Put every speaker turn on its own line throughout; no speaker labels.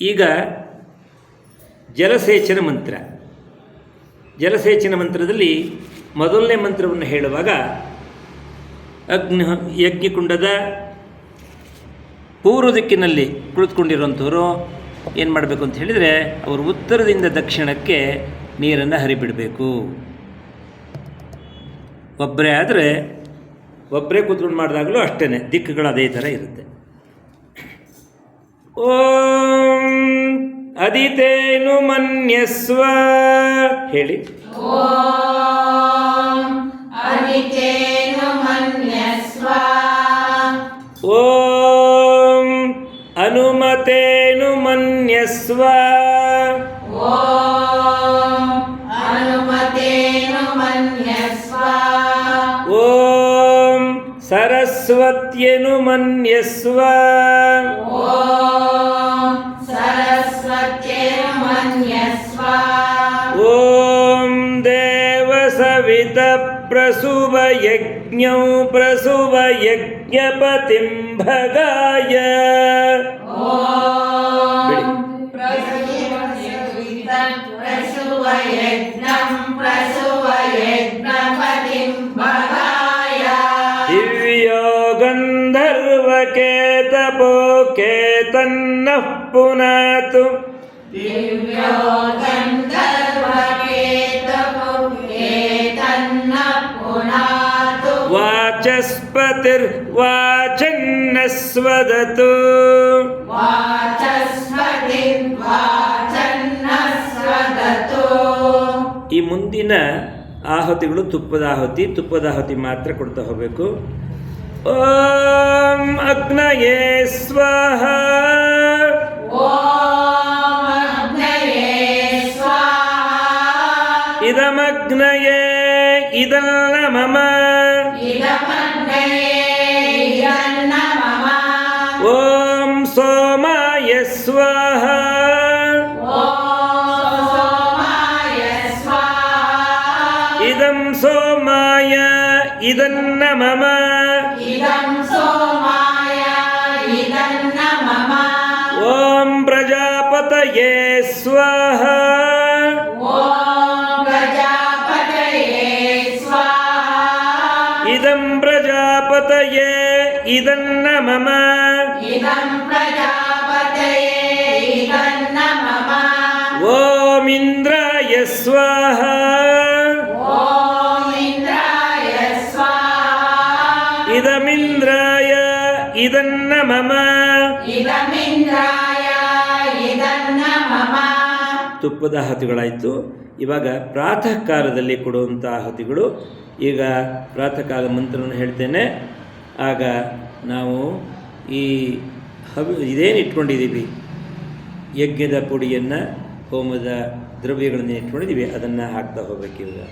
ಈಗ ಜಲಸೇಚನ ಮಂತ್ರ. ಜಲಸೇಚನ ಮಂತ್ರದಲ್ಲಿ ಮೊದಲನೇ ಮಂತ್ರವನ್ನು ಹೇಳುವಾಗ ಯಜ್ಞಕುಂಡದ ಪೂರ್ವ ದಿಕ್ಕಿನಲ್ಲಿ ಕುಳಿತುಕೊಂಡಿರುವಂಥವರು ಏನು ಮಾಡಬೇಕು ಅಂತ ಹೇಳಿದರೆ, ಅವರು ಉತ್ತರದಿಂದ ದಕ್ಷಿಣಕ್ಕೆ ನೀರನ್ನು ಹರಿಬಿಡಬೇಕು. ಒಬ್ಬರೇ ಆದರೆ ಒಬ್ಬರೇ ಕೂತ್ಕೊಂಡು ಮಾಡಿದಾಗಲೂ ಅಷ್ಟೇ, ದಿಕ್ಕುಗಳು ಅದೇ ಥರ ಇರುತ್ತೆ. ಓಂ ಅದಿತೇನು ಮನ್ಯಸ್ವ ಹೇಳಿ.
ಓಂ ಅದಿತೇನು ಮನ್ಯಸ್ವ.
ಓಂ ಅನುಮತೇನು ಮನ್ಯಸ್ವ.
ಓಂ ಅನುಮತೇನು ಮನ್ಯಸ್ವ.
ಓಂ ಸರಸ್ವತ್ಯನು ಮನ್ಯಸ್ವ.
ಓಂ ಸರಸ್ವತ್ಯೇನು ಮನ್ಯಸ್ವ.
ಓಂ ದೇವಸವಿತ ಪ್ರಸುವ ಯಜ್ಞೌ ಪ್ರಸುವ ಯಜ್ಞಪತಿಂ ಭಗಾಯ.
ಓಂ ಪ್ರಸುವ ಯಜ್ಞಂ ಪ್ರಸುವ ಯಜ್ಞಪತಿಂ ಭಗಾಯ.
ದಿವ್ಯೋ ಗಂಧರ್ವಕೇತಪೋ ಕೇತನ್ನಃ ಪುನಾತು.
ದಿವ್ಯೋ ಗಂಧರ್ವಕೇತಪೋ ಕೇತನ್ನಃ ಪುನಾತು.
ವಾಚಸ್ಪತಿರ್ವಾಚನ್ನಸ್ವದತು.
ವಾಚಸ್ಪತಿರ್ವಾಚನ್ನಸ್ವದತು.
ಈ ಮುಂದಿನ ಆಹುತಿಗಳು ತುಪ್ಪದ ಆಹುತಿ ಮಾತ್ರ ಕೊಡ್ತಾ ಹೋಗಬೇಕು. ಓಂ ಅಗ್ನಯೇ ಸ್ವಾಹ.
ಓಂ ಅಗ್ನಯೇ ಸ್ವಾಹ.
ಇದಮಗ್ನಯೇ ಇದನ್ನ ಮಮ.
ಇದಮಗ್ನಯೇ ಇದನ್ನ ಮಮ.
ಓಂ ಸೋಮಾಯ ಸ್ವಾಹ.
ಓಂ ಸೋಮಾಯ ಸ್ವಾಹ.
ಇದಂ ಸೋಮಾಯ ಇದನ್ನ ಮಮ.
ಇದಂ ಸೋಮಾಯ ಇದನ್ನ ಮಮ.
ಓಂ ಪ್ರಜಾಪತಯೇ ಸ್ವಾಹ.
ಓಂ ಪ್ರಜಾಪತಯೇ ಸ್ವಾಹ.
ಇದಂ ಪ್ರಜಾಪತಯೇ ಇದನ್ನ ಮಮ.
ಇದಂ ಪ್ರಜಾಪತಯೇ ಇದನ್ನ ಮಮ.
ಓಂ ಇಂದ್ರಾಯ ಸ್ವಾಹ.
ಓಂ ಇಂದ್ರಾಯ ಸ್ವಾಹ.
ಇದಮಿಂದ್ರಾಯ ಇದನ್ನ ಮಮ.
ಇದಮಿಂದ್ರಾಯ ಇದನ್ನ ಮಮ.
ತುಪ್ಪದ ಆಹುತಿಗಳಾಯಿತು. ಇವಾಗ ಪ್ರಾತಃ ಕಾಲದಲ್ಲಿ ಕೊಡುವಂಥ ಆಹುತಿಗಳು. ಈಗ ಪ್ರಾತಃ ಕಾಲ ಮಂತ್ರವನ್ನು ಹೇಳ್ತೇನೆ. ಆಗ ನಾವು ಈ ಇದೇನು ಇಟ್ಕೊಂಡಿದ್ದೀವಿ, ಯಜ್ಞದ ಪುಡಿಯನ್ನು, ಹೋಮದ ದ್ರವ್ಯಗಳನ್ನು ಇಟ್ಕೊಂಡಿದ್ದೀವಿ, ಅದನ್ನು ಹಾಕ್ತಾ ಹೋಗ್ಬೇಕು. ಇವಾಗ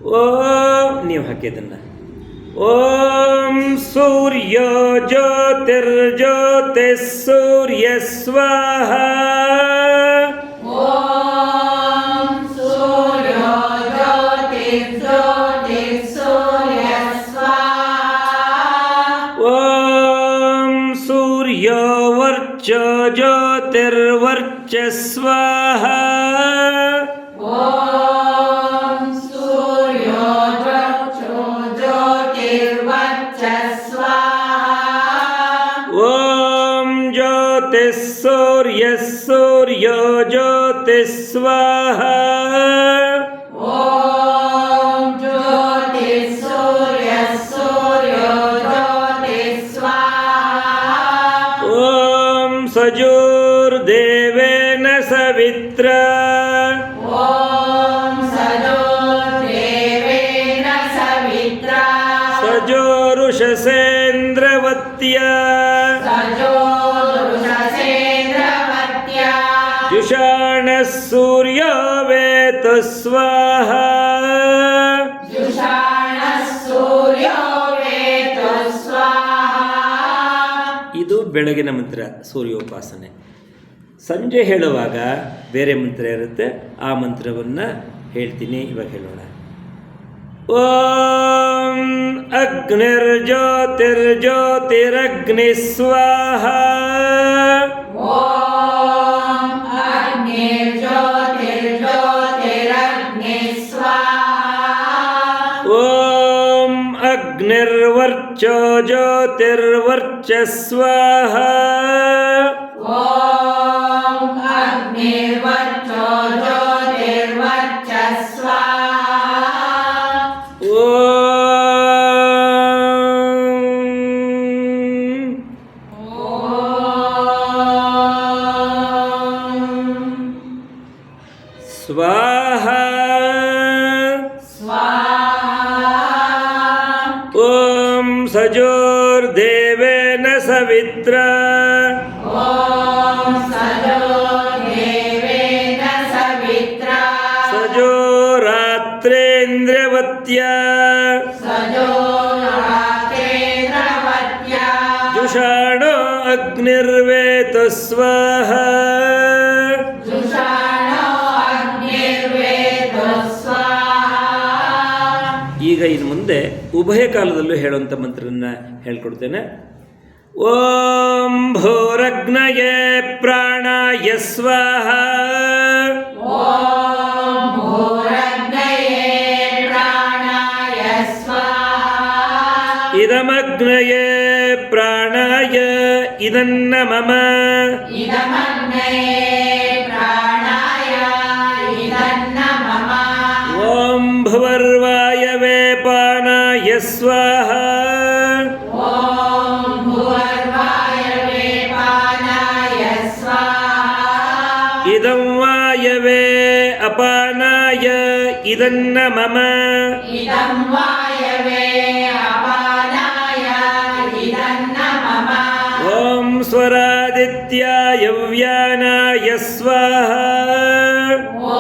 ಓಂ ನೀವು ಹಾಕಿದ್ದನ್ನು. ಓಂ ಸೂರ್ಯೋ ಜ್ಯೋತಿರ್ಜ್ಯೋತಿ ಸೂರ್ಯ ಸ್ವಾಹ.
ಓಂ ಸೂರ್ಯೋ ಜ್ಯೋತಿರ್ಜ್ಯೋತಿ ಸೂರ್ಯ ಸ್ವಾಹ.
ಓಂ ಸೂರ್ಯೋ ವರ್ಚೋ ಜ್ಯೋತಿರ್ವರ್ಚ ಸ್ವಾಹ.
ಓಂ ಸೂರ್ಯೋ ಜ್ಯೋತಿರ್ವರ್ಚ ಸ್ವಾಹ.
ಓಂ ಜ್ಯೋತಿ ಸೂರ್ಯೋ ಜ್ಯೋತಿ ಸ್ವಾಹ.
ಓಂ ಜ್ಯೋತಿ ಸೂರ್ಯೋ ಜ್ಯೋತಿ ಸ್ವಾಹ.
ಓಂ ಸಜೋರ್ದೇವೇನ ಸವಿತ್ರ.
ಓಂ ಸಜೋರ್ದೇವೇನ ಸವಿತ್ರ.
ಸಜೋರುಷಸೇಂದ್ರವತ್ಯ.
ಸಜೋರುಷಸೇಂದ್ರವತ್ಯ.
ಜುಷಾಣಃ ಸೂರ್ಯೋ ವೇತು ಸ್ವಾಹ.
ಜುಷಾಣಃ ಸೂರ್ಯೋ ವೇತು ಸ್ವಾಹ.
ಇದು ಬೆಳಗಿನ ಮಂತ್ರ, ಸೂರ್ಯೋಪಾಸನೆ. ಸಂಜೆ ಹೇಳುವಾಗ ಬೇರೆ ಮಂತ್ರ ಇರುತ್ತೆ, ಆ ಮಂತ್ರವನ್ನು ಹೇಳ್ತೀನಿ. ಇವಾಗ ಹೇಳೋಣ. ಓಂ ಅಗ್ನಿರ್ಜ್ಯೋತಿರ್ಜ್ಯೋತಿರಗ್ನಿ ಸ್ವಾಹ.
ಓಂ
अग्निर्वर्चो ज्योतिर्वर्चस्वः
ॐ अग्निर्वर्चो ज्योतिर्वर्चस्वः
स्वाहा
स्वाहा
ॐ सजोर्देवेन सवित्रा
ॐ सजो देवेन सवित्रा
सजो रात्रेन्द्रवत्या
सजो रात्रेन्द्रवत्या
जुषाणो अग्निर्वेतु स्वाहा
जुषाणो अग्निर्वेदो स्वाहा
ಈಗ ಇನ್ನು ಮುಂದೆ ಉಭಯ ಕಾಲದಲ್ಲೂ ಹೇಳುವಂಥ ಮಂತ್ರನ ಹೇಳ್ಕೊಡ್ತೇನೆ. ಓಂ ಭೂರಗ್ನಯೇ ಪ್ರಾಣಾಯ ಸ್ವಾಹ
ॐ भूरग्नये प्राणाय स्वाहा
ಇದಮಗ್ನಯೇ ಪ್ರಾಣಾಯ ಇದನ್ನ ಮಮ
इदमग्नये प्राणाय इदन्न मम
ಓಂ ಭುವರ್ವಾಯವೇ ಪಾನಾಯ ಸ್ವಾಹ
ॐ भुवर्वायवे पानाय स्वाहा
ಇದಂ ವಾಯವೇ ಅಪಾನಾಯ ಇದನ್ನ ಮಮ
इदं वायवे अपानाय इदन्न मम
ಓಂ ಸ್ವರಾದಿತ್ಯಾಯ ವ್ಯಾನಾಯ ಸ್ವಾಹ
ॐ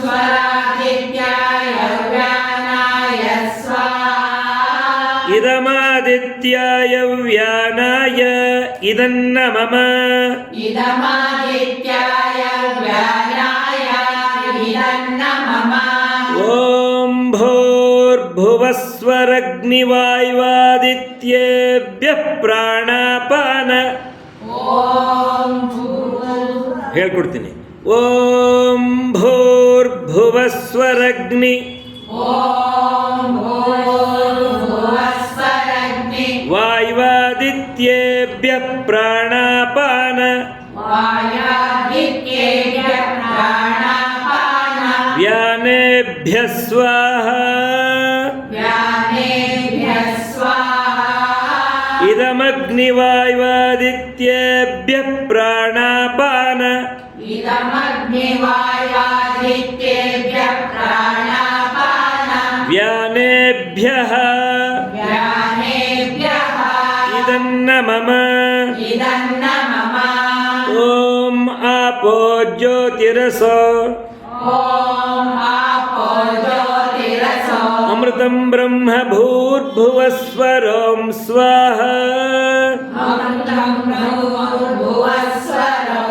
स्वरादित्याय व्यानाय स्वाहा
ಇದಮಾದಿತ್ಯಾಯ ವ್ಯಾನಾಯ ಇದನ್ನ ಮಮ
इदमादित्याय व्यानाय इदन्न मम
ಓಂ ಭೂರ್ಭುವಸ್ವರಗ್ನಿವಾಯುವಾದಿತ್ಯೇಭ್ಯಃ ಪ್ರಾಣಾಪಾನ
ॐ
ಹೇಳ್ಕೊಡ್ತೀನಿ. ಓಂ ಭೂರ್ಭುವಸ್ವರಗ್ನಿ
ॐ भूर्भुवस्वरग्नि
ವಾಯುವಾದಿತ್ಯೇಭ್ಯಃ ಪ್ರಾಣಾಪಾನ
वायादित्येभ्यः प्राणापान
ವ್ಯಾನೇಭ್ಯಃ ಸ್ವಾಹ
व्यानेभ्यः स्वाहा
ಇದಮಗ್ನಿವಾಯುವಾದಿತ್ಯೇಭ್ಯಃ ಪ್ರಾಣಾಪಾನ
इदमग्निवायादित्येभ्यः प्राणापान
ವ್ಯಾನೇಭ್ಯಃ
व्यानेभ्यः
ಇದನ್ನ ಮಮ
इदन्न मम
ಓಂ ಆಪೋ ಜ್ಯೋತಿರಸೋ
ॐ आपो ज्योतिरसो
ಅಮೃತಂ ಬ್ರಹ್ಮ ಭೂರ್ಭುವಸ್ವರೋಂ ಸ್ವಾಹ
अमृतं भूर्भुवस्वरो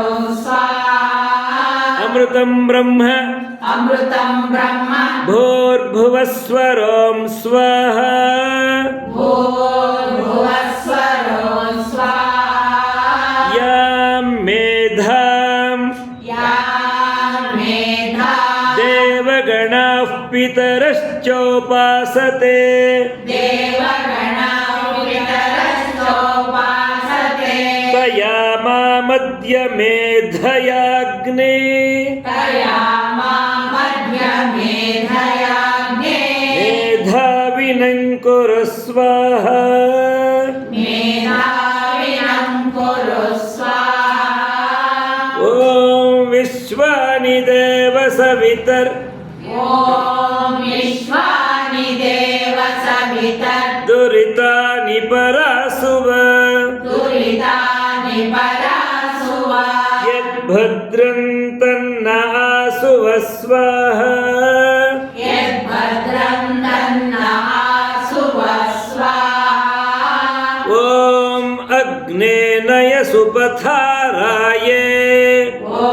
स्वाहा
ಅಮೃತಂ ಬ್ರಹ್ಮ
अमृतं ब्रह्म
ಭೂರ್ಭುವಸ್ವರೋಂ ಸ್ವಾಹ
भूर्भुवस्वरो स्वाहा
ಯಾಂ ಮೇಧಾಂ
या मेधा
ದೇವಗಣಾಃ ಪಿತರಶ್ಚೋಪಾಸತೆ
देवगणापितरस्तोपासते
ತಯಾ ಮಾಮದ್ಯ ಮೇಧಯಾಗ್ನೇ
तया मध्यमेधयाग्ने
ಮೇಧಾವಿನಂ ಕುರು ಸ್ವಾಹ
मेधाविनं कुरु स्वाहा
ಓಂ ವಿಶ್ವಾನಿ ದೇವ ಸವಿತರ್
ॐ विश्वानि देव सवितर्
ದುರಿತಾನಿ ಪರಾಸುವ
दुरितानि परासुव
ಯದ್ಭದ್ರಂ ತನ್ನ ಆಸುವ ಸ್ವಾಹ
यद्भद्रं तन्नःसुव स्वाहा
ಓಂ ಅಗ್ನೇ ನಯ ಸುಪಥಾರಾಯೇ
ॐ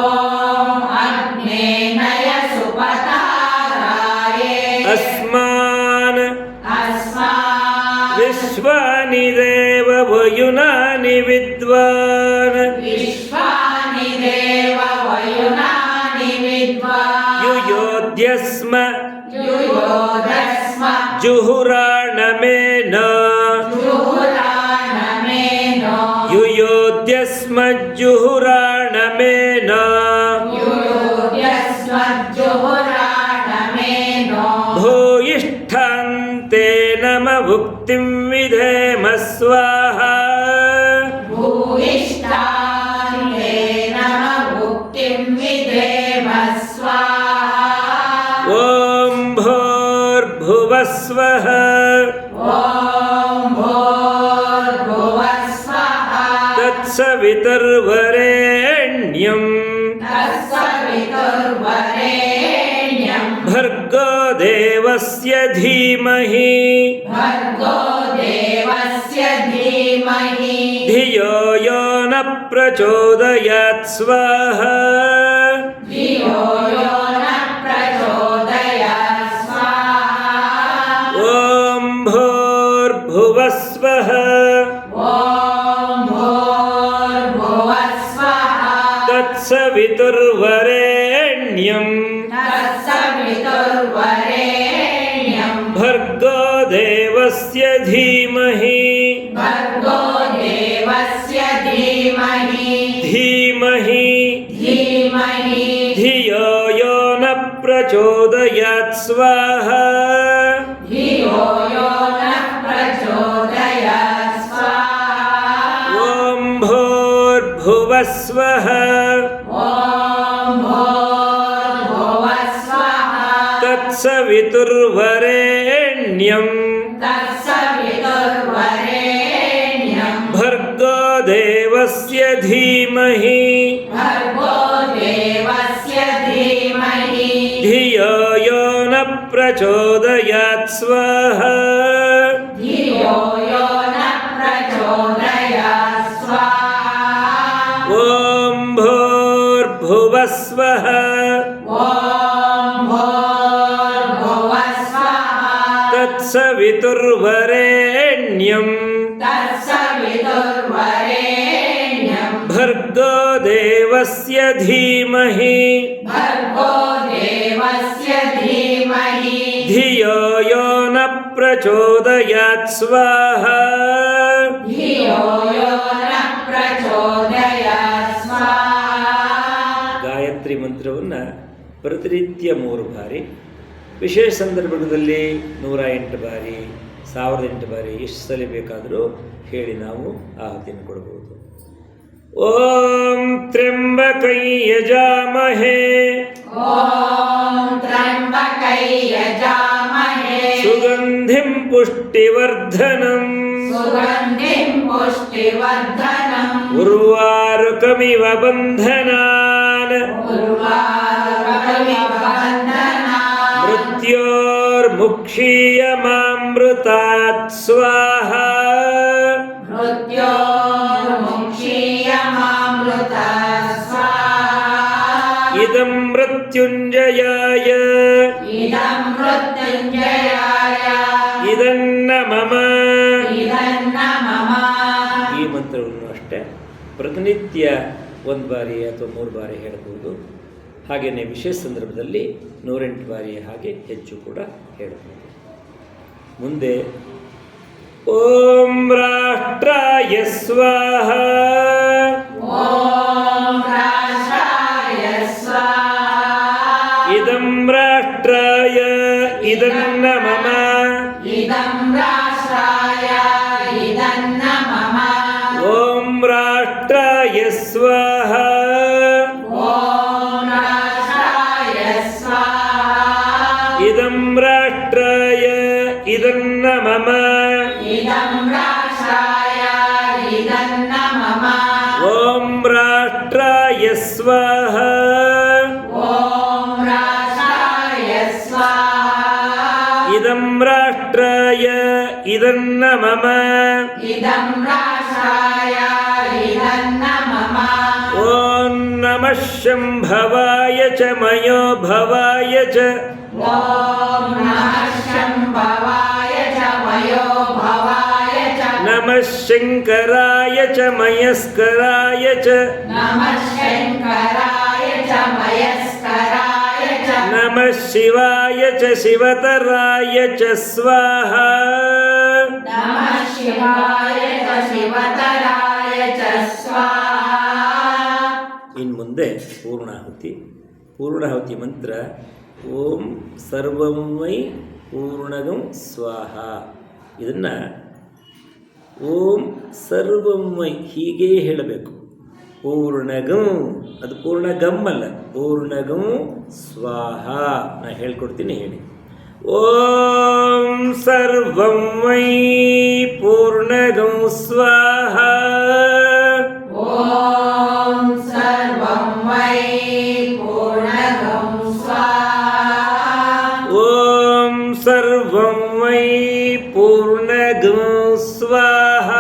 अग्नेनय सुपताराये
ಅಸ್ಮಾನ್
अस्मान्
ವಿಶ್ವಾನಿ ದೇವ ವಯುನಾನಿ ವಿದ್ವಾನ್
विश्वानि देव वयुनानि विद्वान्
ಯುಯೋಧ್ಯಸ್ಮ
युयोधस्म
जुहुराणमेनो
जुहुराणमेनो
युयोध्यस्मज्जुहुराणमेनो
युयोध्यस्मज्जुहुराणमेनो
भूयिष्ठान्ते नम भुक्तिं विधेम स्वाहा
भूयिष्ठान्ते नमः भुक्तिं विधेम स्वाहा
ॐ भूर्भुवस्वः
ॐ भूर्भुवः स्वः
तत्सवितुर्वरेण्यं
तत्सवितुर्वरेण्यं
भर्गो देवस्य धीमहि
भर्गो देवस्य धीमहि
धियो यो न प्रचोदयात् स्वाहा
धियो यो न प्रचोदयात् स्वाहा
ॐ भूर्भुवस्वः
ॐ भूर्भुवः स्वः
तत्सवितुर्वरेण्यं
तत्सवितुर्वरेण्यं
भर्गो देवस्य धीमहि
भर्गो देवस्य धीमहि
धीमहि
धीमहि
धियो यो न प्रचोदयात् स्वाहा
धियो यो न प्रचोदयात् स्वाहा
ॐ भूर्भुवस्वः
ॐ भूर्भुवः स्वः
तत्सवितुर्वरेण्यं
तत्सवितुर्वरेण्यं
भर्गो देवस्य धीमहि
भर्गो देवस्य धीमहि
धियो यो न प्रचोदयात् स्वाहा
धियो यो न प्रचोदयात् स्वाहा
ॐ भूर्भुवस्वः
ॐ भूर्भुवः स्वः
तत्सवितुर्वरेण्यं
तत्सवितुर्वरेण्यं
भर्गो देवस्य धीमहि
भर्गो देवस्य धीमहि
धियो यो न प्रचोदयात् स्वाहा
धियो यो न प्रचोदयात् स्वाहा
ಗಾಯತ್ರಿ ಮಂತ್ರವನ್ನು ಪ್ರತಿನಿತ್ಯ 3 ಬಾರಿ, ವಿಶೇಷ ಸಂದರ್ಭದಲ್ಲಿ 108 ಬಾರಿ, 1008 ಬಾರಿ, ಎಷ್ಟು ಸಲ ಬೇಕಾದರೂ ಹೇಳಿ ನಾವು ಆಹುತಿಯನ್ನು ಕೊಡಬಹುದು. ಓಂ ತ್ರ್ಯಂಬಕೈ ಯಜಾಮಹೇ
ॐ त्र्यम्बकै यजामहे
ಸುಗಂಧಿಂ ಪುಷ್ಟಿವರ್ಧನಂ
सुगन्धिं पुष्टिवर्धनम्
ಉರ್ವಾರುಕಮಿವ ಬಂಧನಾನ್
उर्वारुकमिव बन्धनात्
ಮೃತ್ಯೋರ್ಮುಕ್ಷೀಯಮಾಮೃತಾತ್ ಸ್ವಾಹಾ
मृत्योर्मुक्षीयमामृतात् स्वाहा
ಇದಂ ಮೃತ್ಯುಂಜಯಾಯ
इदं मृत्युञ्जयाय
ಇದನ್ನ ಮಮ.
इदन्न मम
ಈ ಮಂತ್ರವನ್ನು ಅಷ್ಟೇ ಪ್ರತಿನಿತ್ಯ 1 ಬಾರಿ ಅಥವಾ 3 ಬಾರಿ ಹೇಳಬಹುದು. ಹಾಗೆಯೇ ವಿಶೇಷ ಸಂದರ್ಭದಲ್ಲಿ 108 ಬಾರಿ ಹಾಗೆ ಹೆಚ್ಚು ಕೂಡ ಹೇಳಬಹುದು. ಮುಂದೆ ಓಂ ರಾಷ್ಟ್ರಾಯ ಸ್ವಾಹ
ॐ राष्ट्राय स्वाहा
ಇದಂ ರಾಷ್ಟ್ರಾಯ ಇದನ್ನ ಮಮ.
इदं राष्ट्राय इदन्न मम
ಓಂ ರಾಷ್ಟ್ರಾಯ ಸ್ವಾಹ
ॐ राष्ट्राय स्वाहा
ಇದಂ ರಾಷ್ಟ್ರಾಯ ಇದನ್ನ ಮಮ.
इदं राष्ट्राय इदन्न मम
ಓಂ ರಾಷ್ಟ್ರಾಯ ಸ್ವಾಹ
ॐ राष्ट्राय स्वाहा
ಇದಂ ರಾಷ್ಟ್ರಾಯ ಇದನ್ನ ಮಮ.
इदं राष्ट्राय इदन्न मम
ಓಂ ನಮಃ ಶಂಭವಾಯ ಚ ಮಯೋ ಭವಾಯ ಚ
ॐ नमः शम्भवाय च वयो भवाय च
ನಮಃ ಶಂಕರಾಯ ಚ ಮಯಸ್ಕರಾಯ ಚ
नमः शङ्कराय च मयस्कराय च
ನಮಃ ಶಿವಾಯ च शिवतराय च स्वाहा
नमः शिवाय च शिवतराय च स्वाहा
ಇನ್ನು ಮುಂದೆ ಪೂರ್ಣಾಹುತಿ ಮಂತ್ರ ಓಂ ಸರ್ವಂ ವೈ ಪೂರ್ಣಗಂ ಸ್ವಾಹ. ಇದನ್ನು ಓಂ ಸರ್ವಂ ವೈ ಹೀಗೇ ಹೇಳಬೇಕು. ಪೂರ್ಣಗಂ, ಅದು ಪೂರ್ಣಗಂ ಅಲ್ಲ, ಪೂರ್ಣಗಂ ಸ್ವಾಹ. ನಾನು ಹೇಳ್ಕೊಡ್ತೀನಿ, ಹೇಳಿ. ಓಂ ಸರ್ವಂ ವೈ ಪೂರ್ಣಗಂ ಸ್ವಾಹ.
ಓಂ ಸರ್ವಂ ವೈ ಪೂರ್ಣಗಂ ಸ್ವಾಹ.
ಓಂ ಸರ್ವಂ ವೈ ಪೂರ್ಣಗಂ ಸ್ವಾಹ.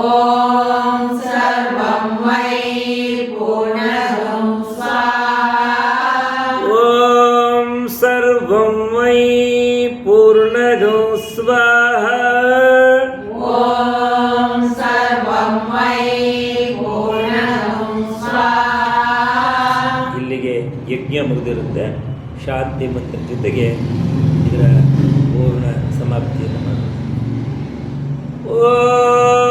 ಓಂ ಸರ್ವಂ ವೈ ಪೂರ್ಣಗಂ ಸ್ವಾಹ.
ಓಂ ಸರ್ವಂ ವೈ ಪೂರ್ಣಗಂ ಸ್ವಾಹ.
ಓಂ ಸರ್ವಂ ವೈ ಪೂರ್ಣಗಂ ಸ್ವಾಹ.
ಇಲ್ಲಿಗೆ ಯಜ್ಞ ಮುಗಿದಿರುತ್ತೆ. ಶಾಂತಿ ಮಂತ್ರ ಜೊತೆಗೆ ಇದರ ಪೂರ್ಣ ಸಮಾಪ್ತಿಯನ್ನು ಮಾಡೋಣ. ಓ